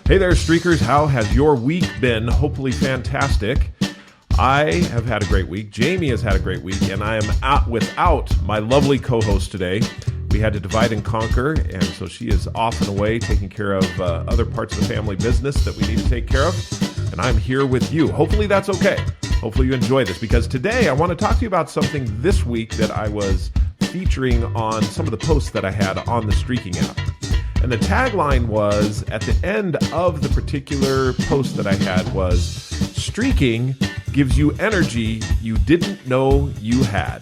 Hey there, Streakers. How has your week been? Hopefully fantastic. I have had a great week. Jamie has had a great week, and I am out without my lovely co-host today. We had to divide and conquer, and so she is off and away taking care of other parts of the family business that we need to take care of, and I'm here with you. Hopefully that's okay. Hopefully you enjoy this, because today I want to talk to you about something this week that I was featuring on some of the posts that I had on the Streakin app. And the tagline was, at the end of the particular post that I had, was, "Streaking gives you energy you didn't know you had."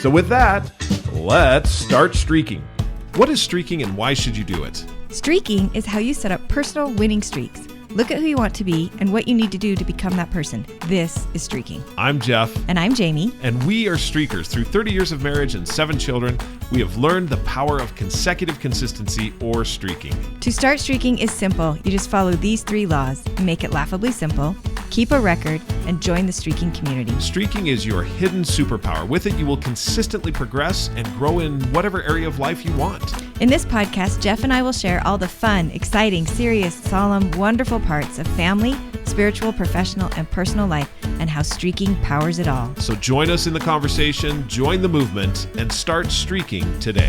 So with that, let's start streaking. What is streaking and why should you do it? Streaking is how you set up personal winning streaks. Look at who you want to be and what you need to do to become that person. This is Streaking. I'm Jeff. And I'm Jamie. And we are streakers. Through 30 years of marriage and 7 children, we have learned the power of consecutive consistency, or streaking. To start streaking is simple. You just follow these 3 laws. Make it laughably simple, keep a record, and join the streaking community. Streaking is your hidden superpower. With it, you will consistently progress and grow in whatever area of life you want. In this podcast, Jeff and I will share all the fun, exciting, serious, solemn, wonderful parts of family, spiritual, professional, and personal life, and how streaking powers it all. So join us in the conversation, join the movement, and start streaking today.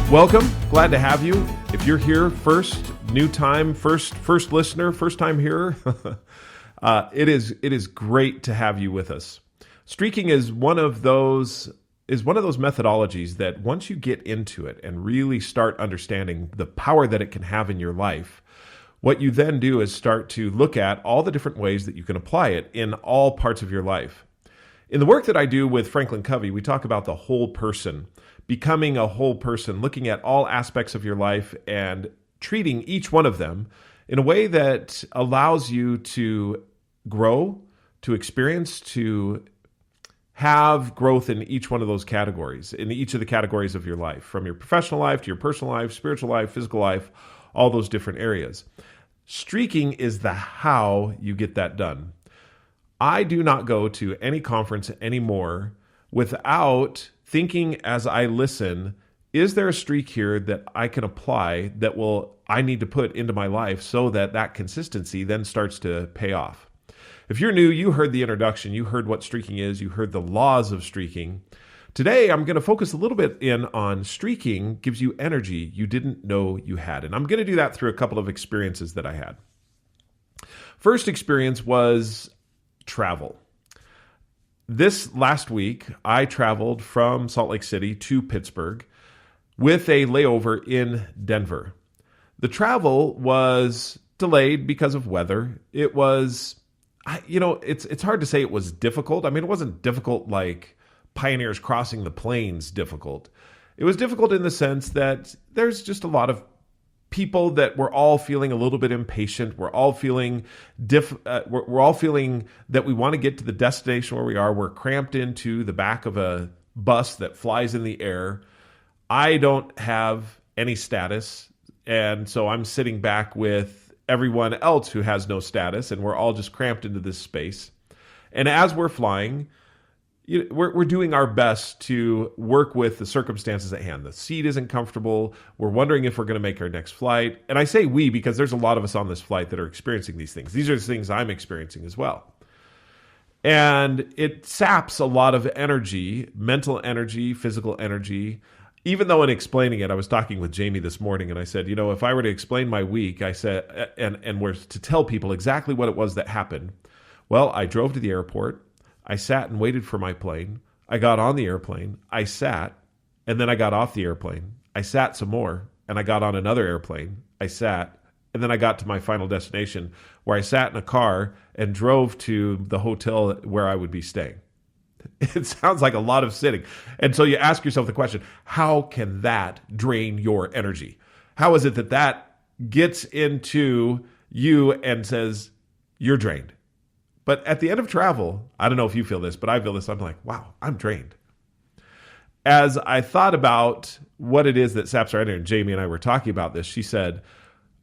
Welcome. Glad to have you. If you're here first, new time, first listener, first time hearer, it is great to have you with us. Streaking is one of those methodologies that once you get into it and really start understanding the power that it can have in your life, what you then do is start to look at all the different ways that you can apply it in all parts of your life. In the work that I do with Franklin Covey, we talk about the whole person, becoming a whole person, looking at all aspects of your life and treating each one of them in a way that allows you to grow, to experience, to have growth in each one of those categories, in each of the categories of your life, from your professional life to your personal life, spiritual life, physical life, all those different areas. Streaking is the how you get that done. I do not go to any conference anymore without thinking as I listen, is there a streak here that I can apply that I need to put into my life so that that consistency then starts to pay off? If you're new, you heard the introduction, you heard what streaking is, you heard the laws of streaking. Today, I'm going to focus a little bit in on streaking gives you energy you didn't know you had. And I'm going to do that through a couple of experiences that I had. First experience was travel. This last week, I traveled from Salt Lake City to Pittsburgh with a layover in Denver. The travel was delayed because of weather. It was, it's hard to say it was difficult. I mean, it wasn't difficult like pioneers crossing the plains difficult. It was difficult in the sense that there's just a lot of people that we're all feeling a little bit impatient. We're all feeling we're all feeling that we want to get to the destination where we are. We're cramped into the back of a bus that flies in the air. I don't have any status, and so I'm sitting back with everyone else who has no status, and we're all just cramped into this space. And as we're flying, we're doing our best to work with the circumstances at hand. The seat isn't comfortable. We're wondering if we're going to make our next flight. And I say we because there's a lot of us on this flight that are experiencing these things. These are the things I'm experiencing as well. And it saps a lot of energy, mental energy, physical energy. Even though in explaining it, I was talking with Jamie this morning and I said, if I were to explain my week, I said, and were to tell people exactly what it was that happened. Well, I drove to the airport. I sat and waited for my plane. I got on the airplane. I sat, and then I got off the airplane. I sat some more, and I got on another airplane. I sat, and then I got to my final destination, where I sat in a car and drove to the hotel where I would be staying. It sounds like a lot of sitting. And so you ask yourself the question, how can that drain your energy? How is it that gets into you and says, you're drained? But at the end of travel, I don't know if you feel this, but I feel this. I'm like, wow, I'm drained. As I thought about what it is that saps our energy, and Jamie and I were talking about this, she said,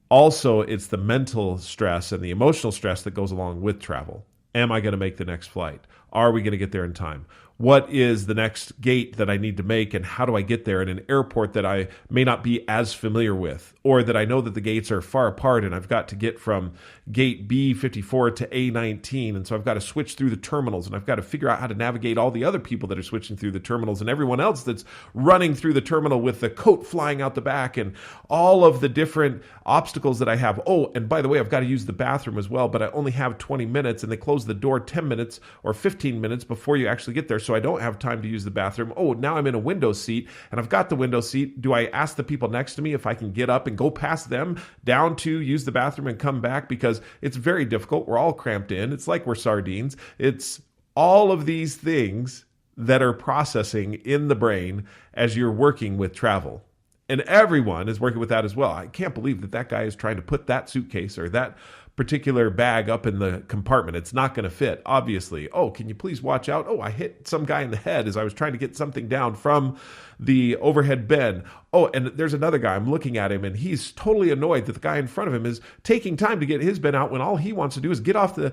also, it's the mental stress and the emotional stress that goes along with travel. Am I going to make the next flight? Are we going to get there in time? What is the next gate that I need to make, and how do I get there in an airport that I may not be as familiar with, or that I know that the gates are far apart and I've got to get from gate B54 to A19, and so I've got to switch through the terminals, and I've got to figure out how to navigate all the other people that are switching through the terminals and everyone else that's running through the terminal with the coat flying out the back and all of the different obstacles that I have. Oh, and by the way, I've got to use the bathroom as well, but I only have 20 minutes, and they close the door 10 minutes or 15 minutes before you actually get there, so I don't have time to use the bathroom. Oh, now I'm in a window seat, and I've got the window seat. Do I ask the people next to me if I can get up and go past them down to use the bathroom and come back? Because it's very difficult. We're all cramped in. It's like we're sardines. It's all of these things that are processing in the brain as you're working with travel. And everyone is working with that as well. I can't believe that that guy is trying to put that suitcase or that particular bag up in the compartment. It's not going to fit, obviously. Oh, can you please watch out? Oh, I hit some guy in the head as I was trying to get something down from the overhead bin. Oh, and there's another guy. I'm looking at him, and he's totally annoyed that the guy in front of him is taking time to get his bin out when all he wants to do is get off the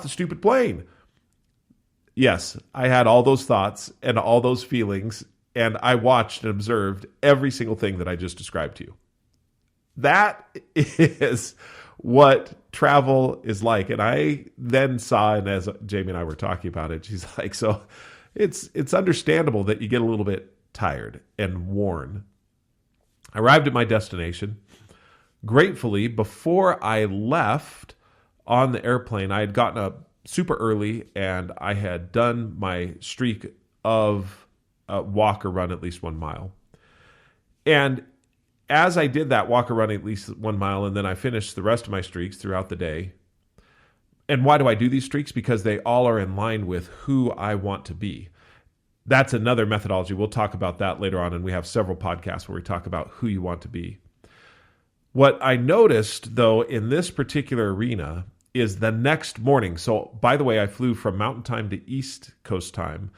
stupid plane. Yes, I had all those thoughts and all those feelings, and I watched and observed every single thing that I just described to you. That is what travel is like. And I then saw, and as Jamie and I were talking about it, she's like, so it's understandable that you get a little bit tired and worn. I arrived at my destination. Gratefully, before I left on the airplane, I had gotten up super early, and I had done my streak of walk or run at least 1 mile. And as I did that walk or run at least 1 mile, and then I finished the rest of my streaks throughout the day. And why do I do these streaks? Because they all are in line with who I want to be. That's another methodology. We'll talk about that later on, and we have several podcasts where we talk about who you want to be. What I noticed, though, in this particular arena is the next morning. So, by the way, I flew from Mountain Time to East Coast Time.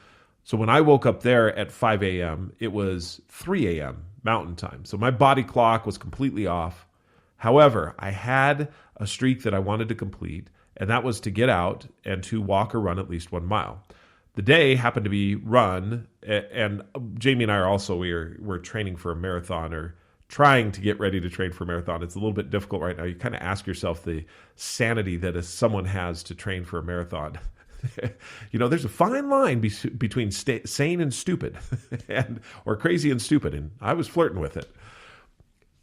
So when I woke up there at 5 a.m., it was 3 a.m. Mountain Time. So my body clock was completely off. However, I had a streak that I wanted to complete, and that was to get out and to walk or run at least 1 mile. The day happened to be run, and Jamie and I are also, we're training for a marathon, or trying to get ready to train for a marathon. It's a little bit difficult right now. You kind of ask yourself the sanity that someone has to train for a marathon. There's a fine line between sane and stupid, or crazy and stupid, and I was flirting with it.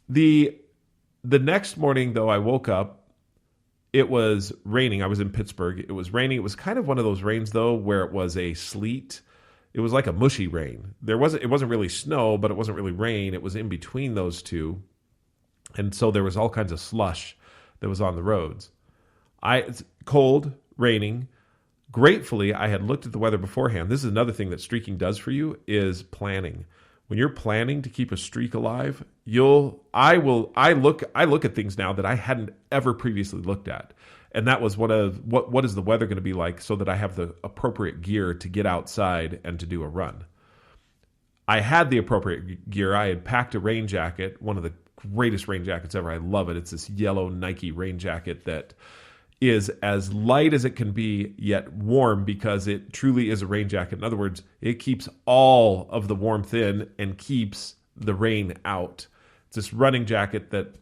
The next morning, though, I woke up. It was raining. I was in Pittsburgh. It was raining. It was kind of one of those rains, though, where it was a sleet. It was like a mushy rain. It wasn't really snow, but it wasn't really rain. It was in between those two, and so there was all kinds of slush that was on the roads. It's cold, raining. Gratefully, I had looked at the weather beforehand. This is another thing that streaking does for you, is planning. When you're planning to keep a streak alive, I look at things now that I hadn't ever previously looked at. And that was what is the weather going to be like, so that I have the appropriate gear to get outside and to do a run. I had the appropriate gear. I had packed a rain jacket, one of the greatest rain jackets ever. I love it. It's this yellow Nike rain jacket that is as light as it can be, yet warm, because it truly is a rain jacket. In other words, it keeps all of the warmth in and keeps the rain out. It's this running jacket that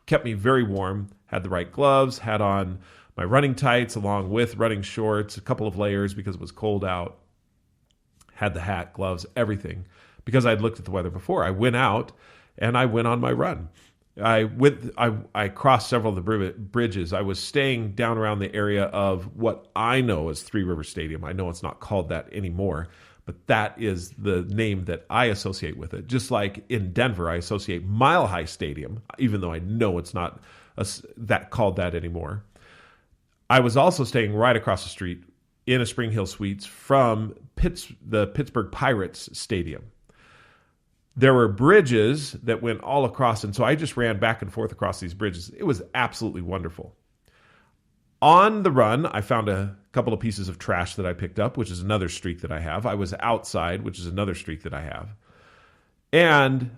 kept me very warm, had the right gloves, had on my running tights along with running shorts, a couple of layers because it was cold out, had the hat, gloves, everything, because I'd looked at the weather before. I went out and I went on my run. I crossed several of the bridges. I was staying down around the area of what I know as Three River Stadium. I know it's not called that anymore, but that is the name that I associate with it. Just like in Denver, I associate Mile High Stadium, even though I know it's not called that anymore. I was also staying right across the street in a Spring Hill Suites from the Pittsburgh Pirates Stadium. There were bridges that went all across, and so I just ran back and forth across these bridges. It was absolutely wonderful. On the run, I found a couple of pieces of trash that I picked up, which is another streak that I have. I was outside, which is another streak that I have. And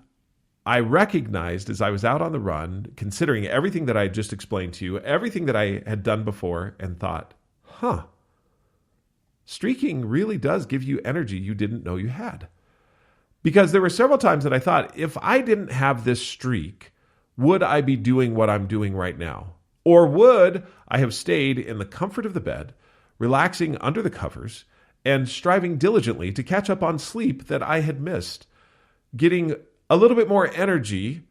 I recognized as I was out on the run, considering everything that I just explained to you, everything that I had done before, and thought, streaking really does give you energy you didn't know you had. Because there were several times that I thought, if I didn't have this streak, would I be doing what I'm doing right now? Or would I have stayed in the comfort of the bed, relaxing under the covers, and striving diligently to catch up on sleep that I had missed, getting a little bit more energy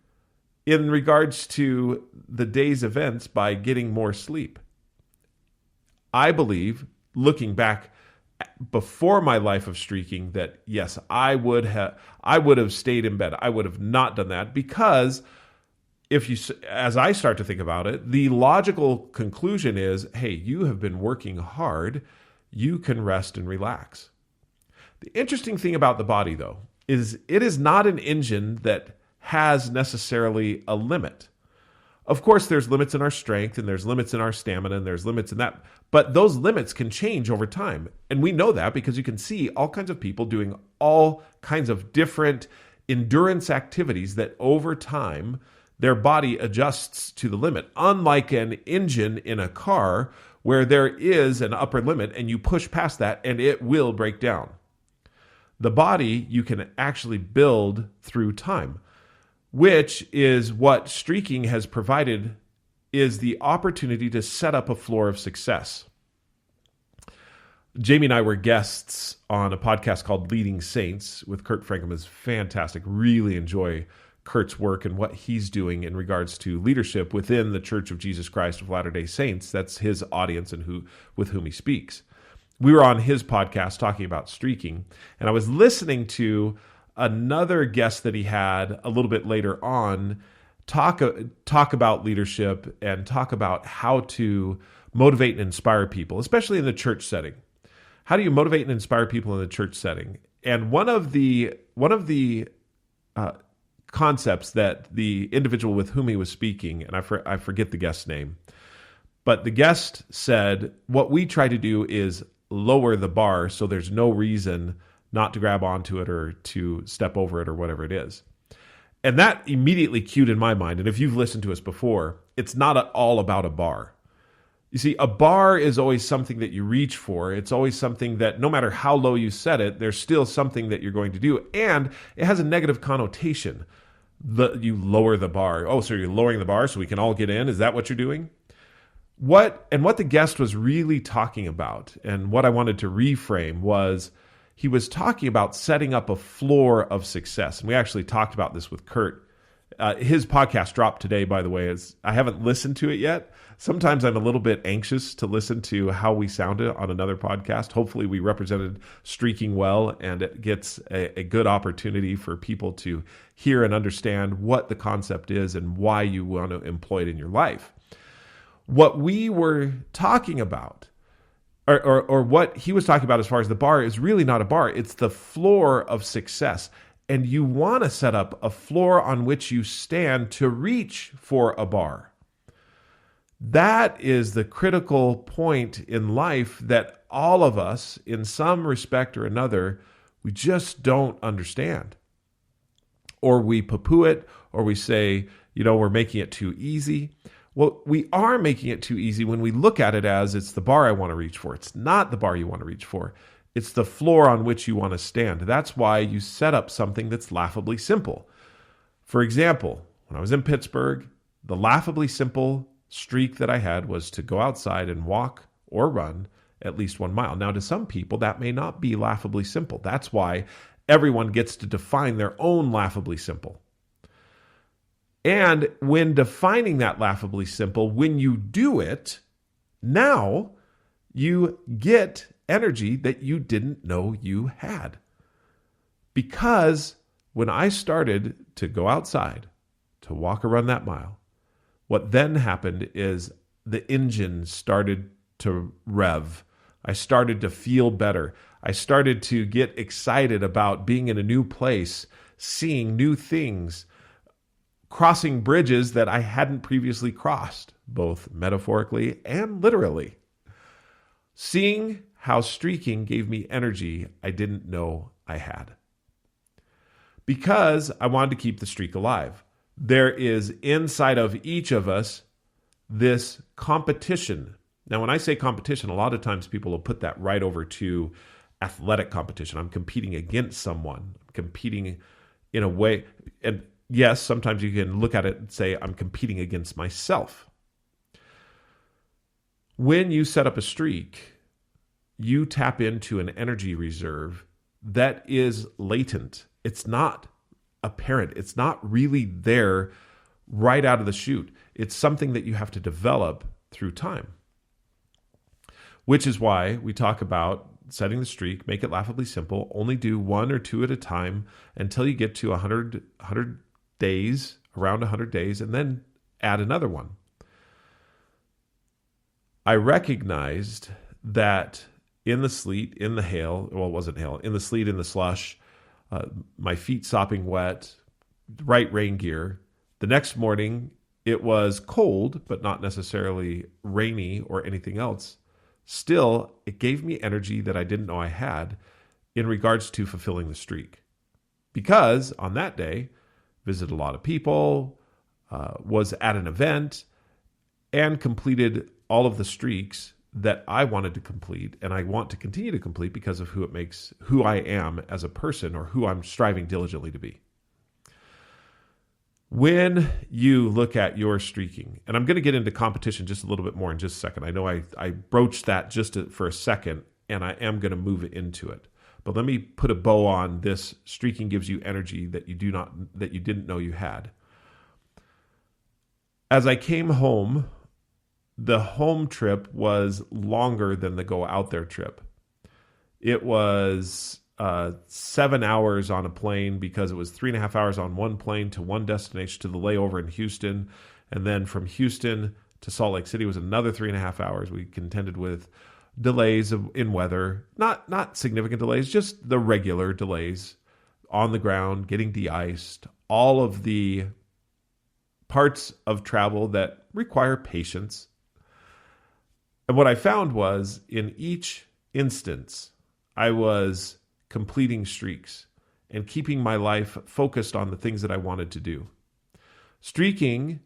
in regards to the day's events by getting more sleep? I believe, looking back before my life of streaking, that yes, I would have stayed in bed. I would have not done that, because as I start to think about it, the logical conclusion is, hey, you have been working hard. You can rest and relax. The interesting thing about the body, though, is it is not an engine that has necessarily a limit. Of course, there's limits in our strength, and there's limits in our stamina, and there's limits in that. But those limits can change over time. And we know that because you can see all kinds of people doing all kinds of different endurance activities that over time, their body adjusts to the limit. Unlike an engine in a car where there is an upper limit and you push past that and it will break down. The body you can actually build through time, which is what streaking has provided, is the opportunity to set up a floor of success. Jamie and I were guests on a podcast called Leading Saints with Kurt Frankham. Is fantastic. Really enjoy Kurt's work and what he's doing in regards to leadership within the Church of Jesus Christ of Latter-day Saints. That's his audience and with whom he speaks. We were on his podcast talking about streaking, and I was listening to another guest that he had a little bit later on talk about leadership and talk about how to motivate and inspire people, especially in the church setting. How do you motivate and inspire people in the church setting? And one of the concepts that the individual with whom he was speaking, and I forget the guest's name, but the guest said, what we try to do is lower the bar so there's no reason not to grab onto it or to step over it or whatever it is. And that immediately cued in my mind. And if you've listened to us before, it's not at all about a bar. You see, a bar is always something that you reach for. It's always something that no matter how low you set it, there's still something that you're going to do. And it has a negative connotation. You lower the bar. Oh, so you're lowering the bar so we can all get in? Is that what you're doing? What the guest was really talking about, and what I wanted to reframe, was he was talking about setting up a floor of success. And we actually talked about this with Kurt. His podcast dropped today, by the way. I haven't listened to it yet. Sometimes I'm a little bit anxious to listen to how we sounded on another podcast. Hopefully we represented streaking well, and it gets a good opportunity for people to hear and understand what the concept is and why you want to employ it in your life. What we were talking about, or what he was talking about as far as the bar, is really not a bar. It's the floor of success. And you want to set up a floor on which you stand to reach for a bar. That is the critical point in life that all of us, in some respect or another, we just don't understand. Or we poo-poo it, or we say, we're making it too easy. Well, we are making it too easy when we look at it as it's the bar I want to reach for. It's not the bar you want to reach for. It's the floor on which you want to stand. That's why you set up something that's laughably simple. For example, when I was in Pittsburgh, the laughably simple streak that I had was to go outside and walk or run at least 1 mile. Now, to some people, that may not be laughably simple. That's why everyone gets to define their own laughably simple. And when defining that laughably simple, when you do it, now you get energy that you didn't know you had. Because when I started to go outside, to walk or run that mile, what then happened is the engine started to rev. I started to feel better. I started to get excited about being in a new place, seeing new things, crossing bridges that I hadn't previously crossed, both metaphorically and literally. Seeing how streaking gave me energy I didn't know I had. Because I wanted to keep the streak alive. There is inside of each of us this competition Now, when I say competition, a lot of times people will put that right over to athletic competition. I'm competing against someone. I'm competing in a way. And yes, sometimes you can look at it and say, I'm competing against myself. When you set up a streak, you tap into an energy reserve that is latent. It's not apparent. It's not really there right out of the chute. It's something that you have to develop through time, which is why we talk about setting the streak, make it laughably simple, only do 1 or 2 at a time until you get to 100 days, around 100 days, and then add another one. I recognized that in the sleet, in the hail, well, it wasn't hail, in the sleet, in the slush, my feet sopping wet, right rain gear. The next morning, it was cold, but not necessarily rainy or anything else. Still, it gave me energy that I didn't know I had in regards to fulfilling the streak. Because on that day, visited a lot of people, was at an event, and completed all of the streaks that I wanted to complete and I want to continue to complete because of who I am as a person, or who I'm striving diligently to be. When you look at your streaking, and I'm going to get into competition just a little bit more in just a second. I know I broached that just for a second, and I am going to move into it. But let me put a bow on this. Streaking gives you energy that you didn't know you had. As I came home, the home trip was longer than the go out there trip. It was 7 hours on a plane, because it was 3.5 hours on one plane to one destination to the layover in Houston. And then from Houston to Salt Lake City was another 3.5 hours. We contended with delays in weather, not significant delays, just the regular delays on the ground, getting de-iced, all of the parts of travel that require patience. And what I found was, in each instance, I was completing streaks and keeping my life focused on the things that I wanted to do. Streaking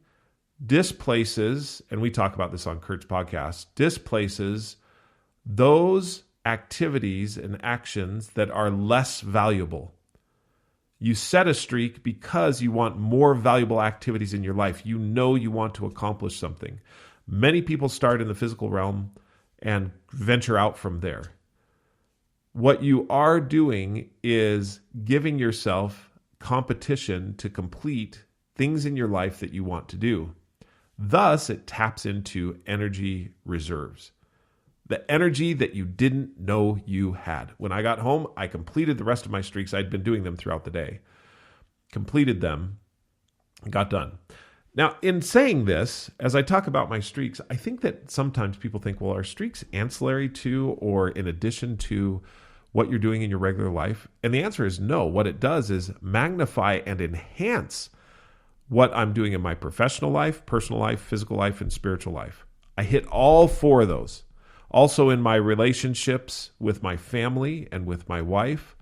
displaces, and we talk about this on Kurt's podcast, displaces those activities and actions that are less valuable. You set a streak because you want more valuable activities in your life. You know you want to accomplish something. Many people start in the physical realm and venture out from there. What you are doing is giving yourself competition to complete things in your life that you want to do. Thus, it taps into energy reserves. The energy that you didn't know you had. When I got home, I completed the rest of my streaks. I'd been doing them throughout the day. Completed them, got done. Now, in saying this, as I talk about my streaks, I think that sometimes people think, well, are streaks ancillary to or in addition to what you're doing in your regular life? And the answer is no. What it does is magnify and enhance what I'm doing in my professional life, personal life, physical life, and spiritual life. I hit all 4 of those. Also in my relationships with my family and with my wife.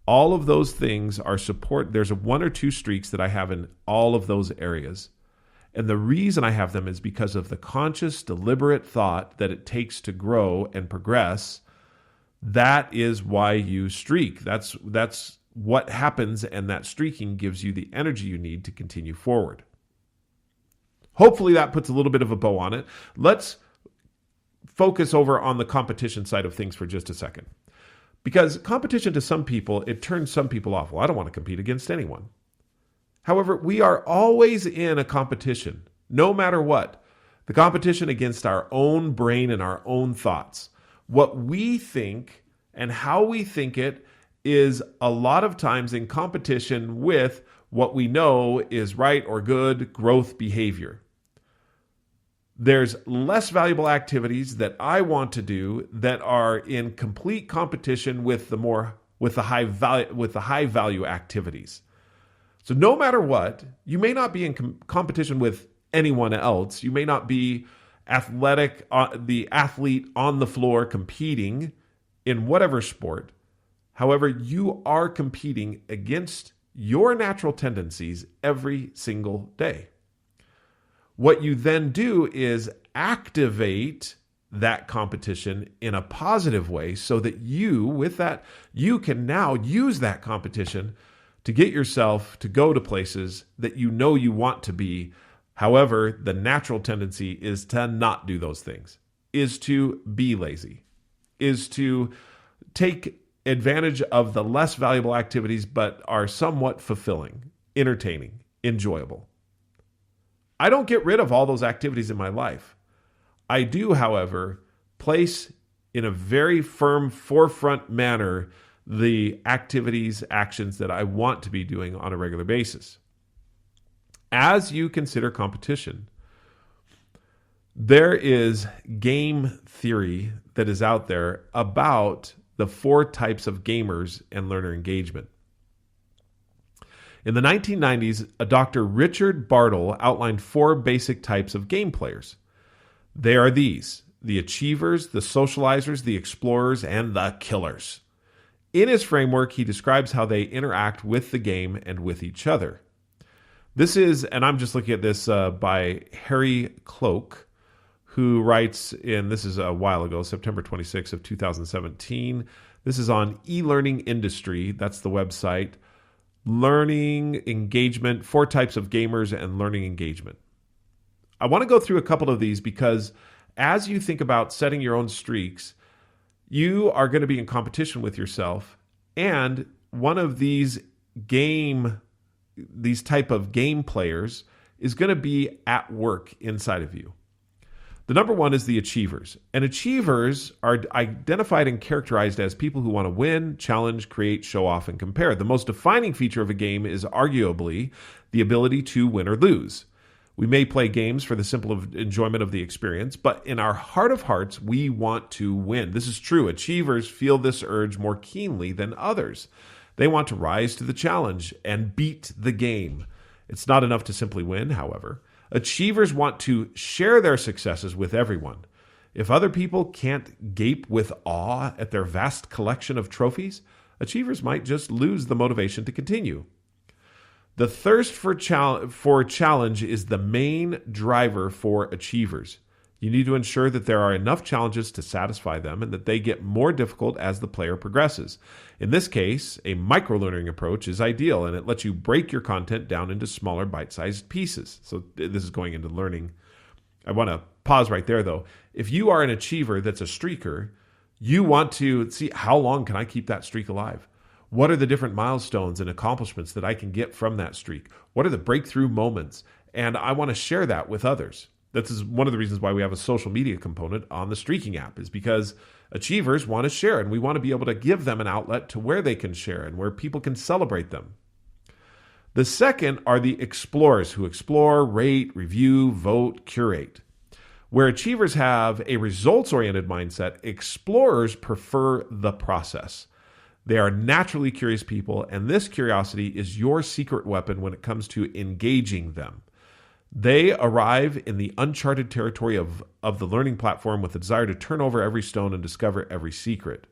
All of those things are support. There's 1 or 2 streaks that I have in all of those areas. And the reason I have them is because of the conscious, deliberate thought that it takes to grow and progress. That is why you streak. That's what happens, and that streaking gives you the energy you need to continue forward. Hopefully that puts a little bit of a bow on it. Let's focus over on the competition side of things for just a second. Because competition to some people, it turns some people off. Well, I don't want to compete against anyone. However, we are always in a competition, no matter what. The competition against our own brain and our own thoughts. What we think and how we think it is a lot of times in competition with what we know is right or good growth behavior. There's less valuable activities that I want to do that are in complete competition with the high value activities. So no matter what, you may not be in competition with anyone else. You may not be the athlete on the floor competing in whatever sport. However, you are competing against your natural tendencies every single day. What you then do is activate that competition in a positive way so that you can now use that competition to get yourself to go to places that you know you want to be. However, the natural tendency is to not do those things, is to be lazy, is to take advantage of the less valuable activities but are somewhat fulfilling, entertaining, enjoyable. I don't get rid of all those activities in my life. I do, however, place in a very firm forefront manner the activities, actions that I want to be doing on a regular basis. As you consider competition, there is game theory that is out there about the 4 types of gamers and learner engagement. In the 1990s, a Dr. Richard Bartle outlined 4 basic types of game players. They are these: the achievers, the socializers, the explorers, and the killers. In his framework, he describes how they interact with the game and with each other. This is, and I'm just looking at this by Harry Cloak, who writes this is a while ago, September 26th of 2017. This is on e-learning industry. That's the website. Learning engagement, 4 types of gamers and learning engagement. I want to go through a couple of these because as you think about setting your own streaks, you are going to be in competition with yourself. And one of these type of game players is going to be at work inside of you. The number one is the achievers. And achievers are identified and characterized as people who want to win, challenge, create, show off, and compare. The most defining feature of a game is arguably the ability to win or lose. We may play games for the simple enjoyment of the experience, but in our heart of hearts, we want to win. This is true. Achievers feel this urge more keenly than others. They want to rise to the challenge and beat the game. It's not enough to simply win, however. Achievers want to share their successes with everyone. If other people can't gape with awe at their vast collection of trophies, achievers might just lose the motivation to continue. The thirst for challenge is the main driver for achievers. You need to ensure that there are enough challenges to satisfy them and that they get more difficult as the player progresses. In this case, a micro-learning approach is ideal, and it lets you break your content down into smaller bite-sized pieces. So this is going into learning. I want to pause right there, though. If you are an achiever that's a streaker, you want to see how long can I keep that streak alive? What are the different milestones and accomplishments that I can get from that streak? What are the breakthrough moments? And I want to share that with others. This is one of the reasons why we have a social media component on the Streaking app, is because achievers want to share, and we want to be able to give them an outlet to where they can share and where people can celebrate them. The second are the explorers, who explore, rate, review, vote, curate. Where achievers have a results-oriented mindset, explorers prefer the process. They are naturally curious people, and this curiosity is your secret weapon when it comes to engaging them. They arrive in the uncharted territory of the learning platform with a desire to turn over every stone and discover every secret.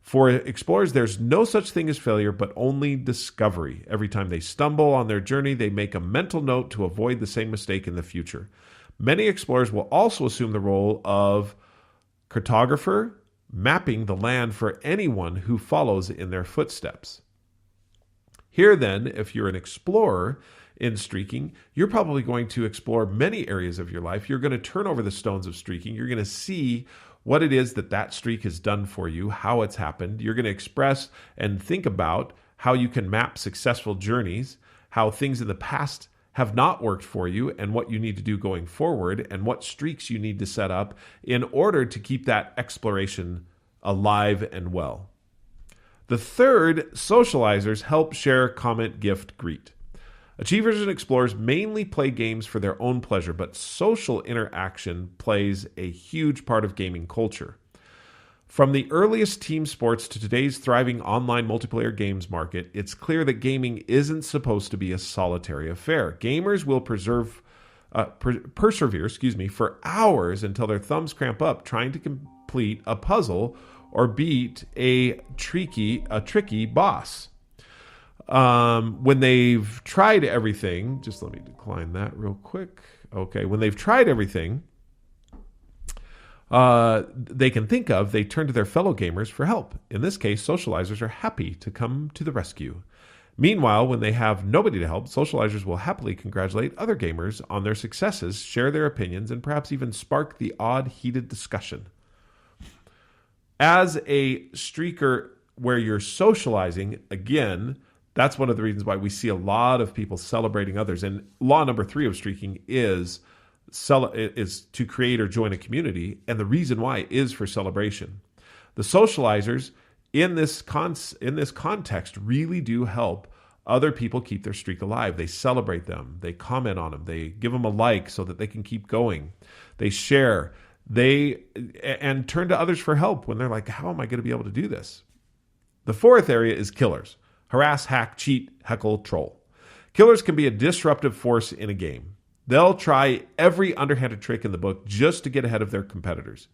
For explorers, there's no such thing as failure, but only discovery. Every time they stumble on their journey, they make a mental note to avoid the same mistake in the future. Many explorers will also assume the role of cartographer, mapping the land for anyone who follows in their footsteps. Here then, if you're an explorer in streaking, you're probably going to explore many areas of your life. You're going to turn over the stones of streaking. You're going to see what it is that streak has done for you, how it's happened. You're going to express and think about how you can map successful journeys, how things in the past have not worked for you, and what you need to do going forward, and what streaks you need to set up in order to keep that exploration alive and well. The third, socializers, help, share, comment, gift, greet. Achievers and explorers mainly play games for their own pleasure, but social interaction plays a huge part of gaming culture. From the earliest team sports to today's thriving online multiplayer games market, it's clear that gaming isn't supposed to be a solitary affair. Gamers will persevere for hours until their thumbs cramp up trying to complete a puzzle or beat a tricky boss. When they've tried everything, just let me decline that real quick. Okay, when they've tried everything, they can think of, they turn to their fellow gamers for help. In this case, socializers are happy to come to the rescue. Meanwhile, when they have nobody to help, socializers will happily congratulate other gamers on their successes, share their opinions, and perhaps even spark the odd heated discussion. As a streaker where you're socializing, again, that's one of the reasons why we see a lot of people celebrating others. And law number 3 of streaking is to create or join a community, and the reason why is for celebration. The socializers in this context really do help other people keep their streak alive. They celebrate them. They comment on them. They give them a like so that they can keep going. They share. And turn to others for help when they're like, how am I going to be able to do this? The 4th area is killers. Harass, hack, cheat, heckle, troll. Killers can be a disruptive force in a game. They'll try every underhanded trick in the book just to get ahead of their competitors.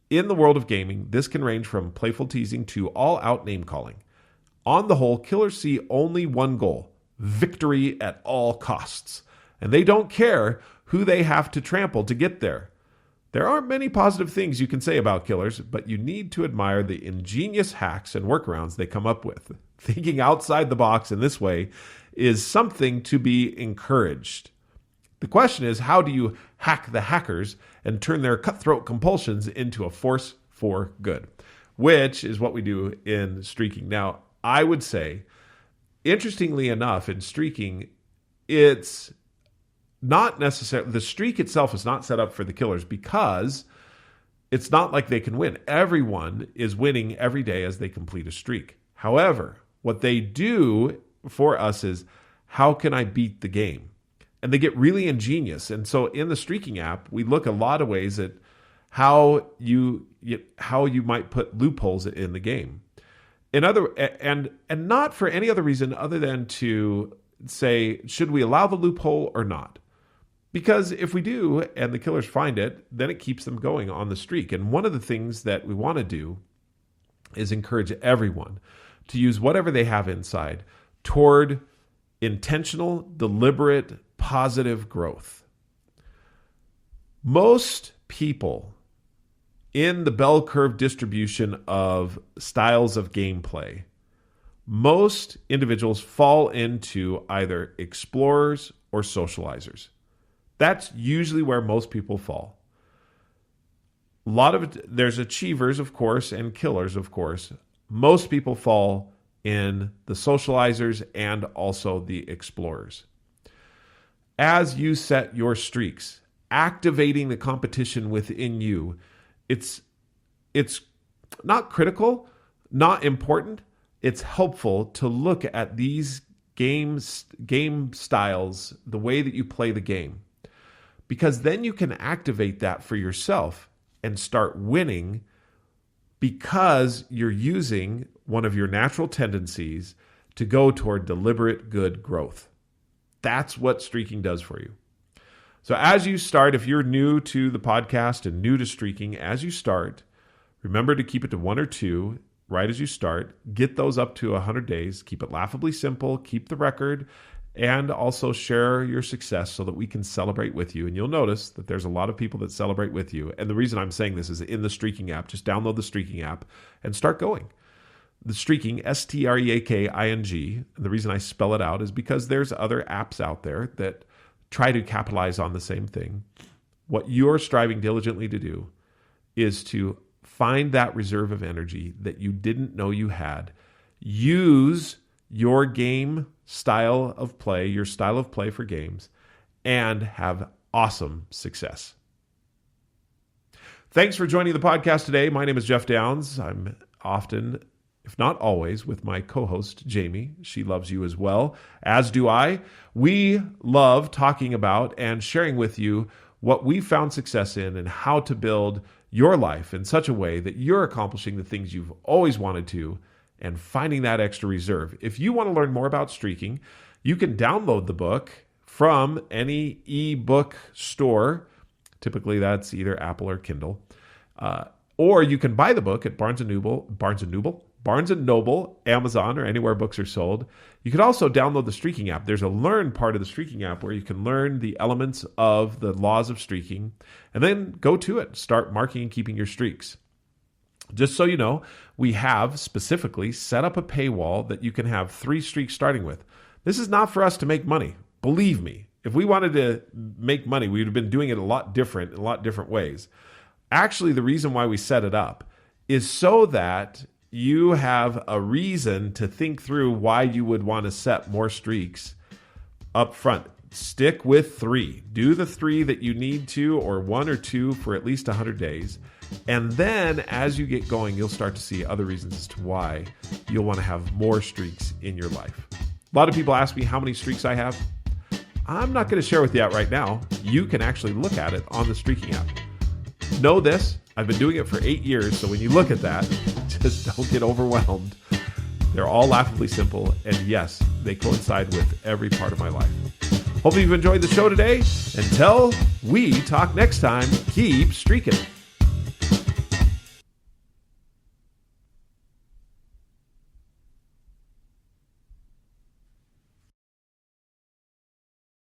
In the world of gaming, this can range from playful teasing to all-out name-calling. On the whole, killers see only one goal: victory at all costs. And they don't care who they have to trample to get there. There aren't many positive things you can say about killers, but you need to admire the ingenious hacks and workarounds they come up with. Thinking outside the box in this way is something to be encouraged. The question is, how do you hack the hackers and turn their cutthroat compulsions into a force for good? Which is what we do in streaking. Now, I would say, interestingly enough, in streaking, it's not necessarily, the streak itself is not set up for the killers because it's not like they can win. Everyone is winning every day as they complete a streak. However, what they do for us is, how can I beat the game? And they get really ingenious. And so in the streaking app, we look a lot of ways at how you might put loopholes in the game. And not for any other reason other than to say, should we allow the loophole or not? Because if we do, and the killers find it, then it keeps them going on the streak. And one of the things that we want to do is encourage everyone to use whatever they have inside toward intentional, deliberate, positive growth. Most people in the bell curve distribution of styles of gameplay, most individuals fall into either explorers or socializers. That's usually where most people fall. A lot of it, there's achievers, of course, and killers, of course. Most people fall in the socializers and also the explorers. As you set your streaks, activating the competition within you, it's not critical, not important. It's helpful to look at these game styles, the way that you play the game, because then you can activate that for yourself and start winning because you're using one of your natural tendencies to go toward deliberate good growth. That's what streaking does for you. So as you start, if you're new to the podcast and new to streaking, as you start, remember to keep it to 1 or 2 right as you start. Get those up to 100 days. Keep it laughably simple. Keep the record. And also share your success so that we can celebrate with you. And you'll notice that there's a lot of people that celebrate with you. And the reason I'm saying this is in the Streaking app. Just download the Streaking app and start going. The Streaking, Streaking, and the reason I spell it out is because there's other apps out there that try to capitalize on the same thing. What you're striving diligently to do is to find that reserve of energy that you didn't know you had. Use your game style of play, your style of play for games, and have awesome success. Thanks for joining the podcast today. My name is Jeff Downs. I'm often, if not always, with my co-host, Jamie. She loves you as well, as do I. We love talking about and sharing with you what we found success in and how to build your life in such a way that you're accomplishing the things you've always wanted to and finding that extra reserve. If you want to learn more about streaking, you can download the book from any ebook store. Typically, that's either Apple or Kindle. Or you can buy the book at Barnes & Noble, Barnes & Noble, Amazon, or anywhere books are sold. You could also download the Streaking app. There's a learn part of the Streaking app where you can learn the elements of the laws of streaking and then go to it. Start marking and keeping your streaks. Just so you know, we have specifically set up a paywall that you can have 3 streaks starting with. This is not for us to make money. Believe me, if we wanted to make money, we would have been doing it a lot different in a lot different ways. Actually, the reason why we set it up is so that you have a reason to think through why you would want to set more streaks up front. Stick with 3. Do the 3 that you need to, or 1 or 2 for at least 100 days. And then as you get going, you'll start to see other reasons as to why you'll want to have more streaks in your life. A lot of people ask me how many streaks I have. I'm not going to share with you that right now. You can actually look at it on the Streaking app. Know this, I've been doing it for 8 years, so when you look at that, just don't get overwhelmed. They're all laughably simple, and yes, they coincide with every part of my life. Hopefully you've enjoyed the show today. Until we talk next time, keep streaking.